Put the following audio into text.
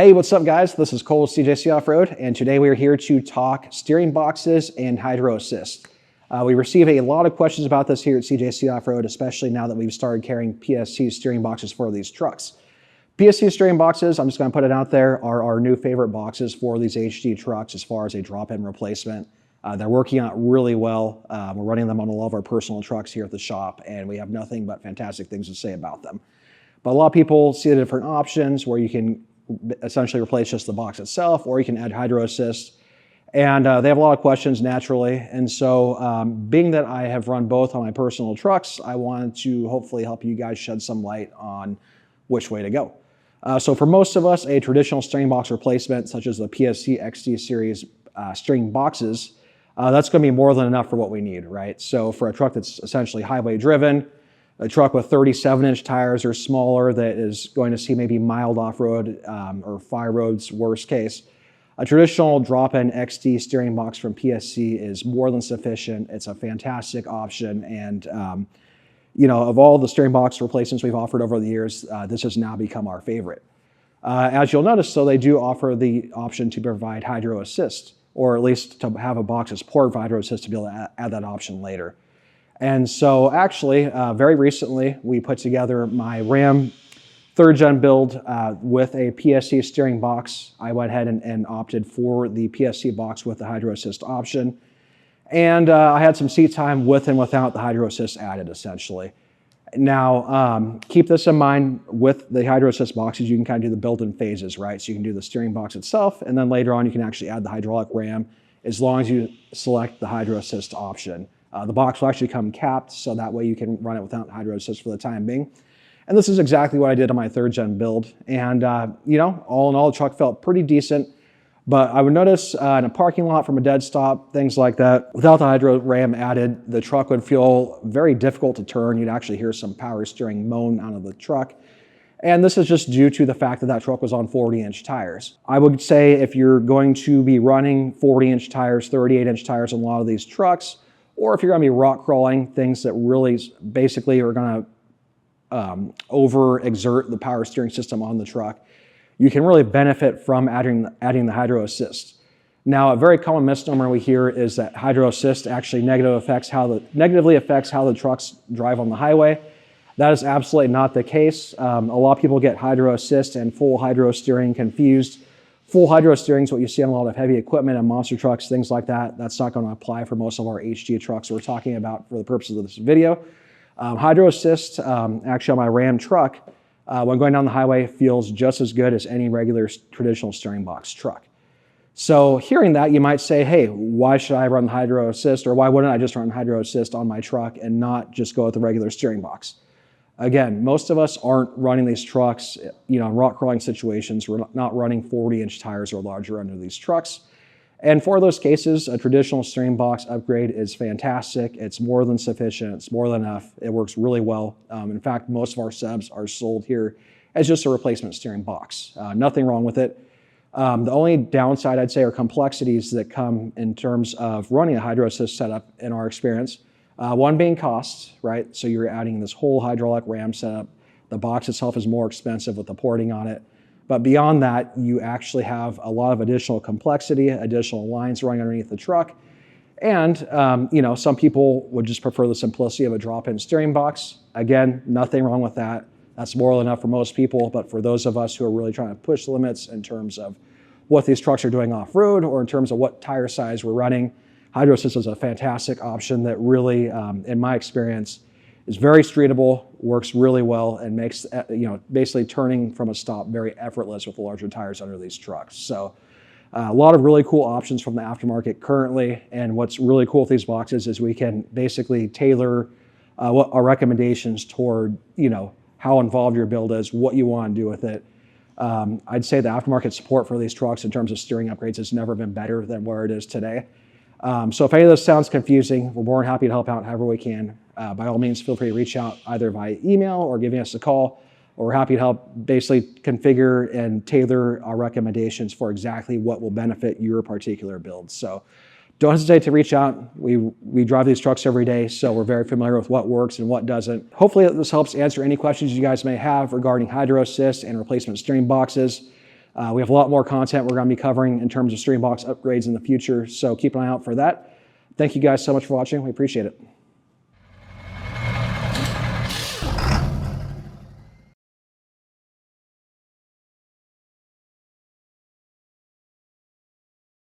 Hey, what's up guys? This is Cole with CJC Off-Road, and today we are here to talk steering boxes and hydro assist. We receive a lot of questions about this here at CJC Off-Road, especially now that we've started carrying PSC steering boxes for these trucks. PSC steering boxes, I'm just going to put it out there, are our new favorite boxes for these HD trucks as far as a drop-in replacement. They're working out really well. We're running them on all of our personal trucks here at the shop, and we have nothing but fantastic things to say about them. But a lot of people see the different options where you can essentially replace just the box itself, or you can add hydro assist. And they have a lot of questions naturally. And so being that I have run both on my personal trucks, I wanted to hopefully help you guys shed some light on which way to go. So for most of us, a traditional steering box replacement, such as the PSC XT series steering boxes, that's going to be more than enough for what we need, right? So for a truck that's essentially highway driven, a truck with 37-inch tires or smaller that is going to see maybe mild off-road or fire roads, worst case, a traditional drop-in XT steering box from PSC is more than sufficient. It's a fantastic option, and you know, of all the steering box replacements we've offered over the years, this has now become our favorite. As you'll notice, so they do offer the option to provide hydro assist, or at least to have a box that's ported for hydro assist to be able to add that option later. And so actually, very recently, we put together my Ram 3rd gen build with a PSC steering box. I went ahead and opted for the PSC box with the hydro assist option. And I had some seat time with and without the hydro assist added, essentially. Now, keep this in mind with the hydro assist boxes, you can kind of do the build in phases, right? So you can do the steering box itself, and then later on, you can actually add the hydraulic ram as long as you select the hydro assist option. The box will actually come capped, so that way you can run it without hydro assist for the time being. And this is exactly what I did on my 3rd gen build. And you know, all in all, the truck felt pretty decent. But I would notice in a parking lot from a dead stop, things like that, without the hydro ram added, the truck would feel very difficult to turn. You'd actually hear some power steering moan out of the truck. And this is just due to the fact that that truck was on 40-inch tires. I would say if you're going to be running 40-inch tires, 38-inch tires on a lot of these trucks, or if you're going to be rock crawling, things that really basically are going to overexert the power steering system on the truck, you can really benefit from adding the hydro assist. Now, a very common misnomer we hear is that hydro assist actually negatively affects how the trucks drive on the highway. That is absolutely not the case. A lot of people get hydro assist and full hydro steering confused. Full hydro steering is what you see on a lot of heavy equipment and monster trucks, things like that. That's not going to apply for most of our HD trucks we're talking about for the purposes of this video. Hydro assist, actually on my Ram truck, when going down the highway, feels just as good as any regular traditional steering box truck. So hearing that, you might say, hey, why should I run hydro assist, or why wouldn't I just run hydro assist on my truck and not just go with the regular steering box? Again, most of us aren't running these trucks, you know, in rock crawling situations. We're not running 40-inch tires or larger under these trucks. And for those cases, a traditional steering box upgrade is fantastic. It's more than sufficient. It's more than enough. It works really well. In fact, most of our subs are sold here as just a replacement steering box. Nothing wrong with it. The only downside, I'd say, are complexities that come in terms of running a hydro assist setup in our experience. One being costs, right? So you're adding this whole hydraulic ram setup. The box itself is more expensive with the porting on it. But beyond that, you actually have a lot of additional complexity, additional lines running underneath the truck. And, you know, some people would just prefer the simplicity of a drop-in steering box. Again, nothing wrong with that. That's more than enough for most people. But for those of us who are really trying to push the limits in terms of what these trucks are doing off-road or in terms of what tire size we're running, hydro assist is a fantastic option that really, in my experience, is very streetable, works really well, and makes, you know, basically turning from a stop very effortless with the larger tires under these trucks. So a lot of really cool options from the aftermarket currently. And what's really cool with these boxes is we can basically tailor what our recommendations toward, you know, how involved your build is, what you want to do with it. I'd say the aftermarket support for these trucks in terms of steering upgrades has never been better than where it is today. So if any of this sounds confusing, we're more than happy to help out however we can. By all means, feel free to reach out either via email or giving us a call. Or we're happy to help basically configure and tailor our recommendations for exactly what will benefit your particular build. So don't hesitate to reach out. We drive these trucks every day, so we're very familiar with what works and what doesn't. Hopefully this helps answer any questions you guys may have regarding hydro assist and replacement steering boxes. We have a lot more content we're going to be covering in terms of steering box upgrades in the future, so keep an eye out for that. Thank you guys so much for watching. We appreciate it.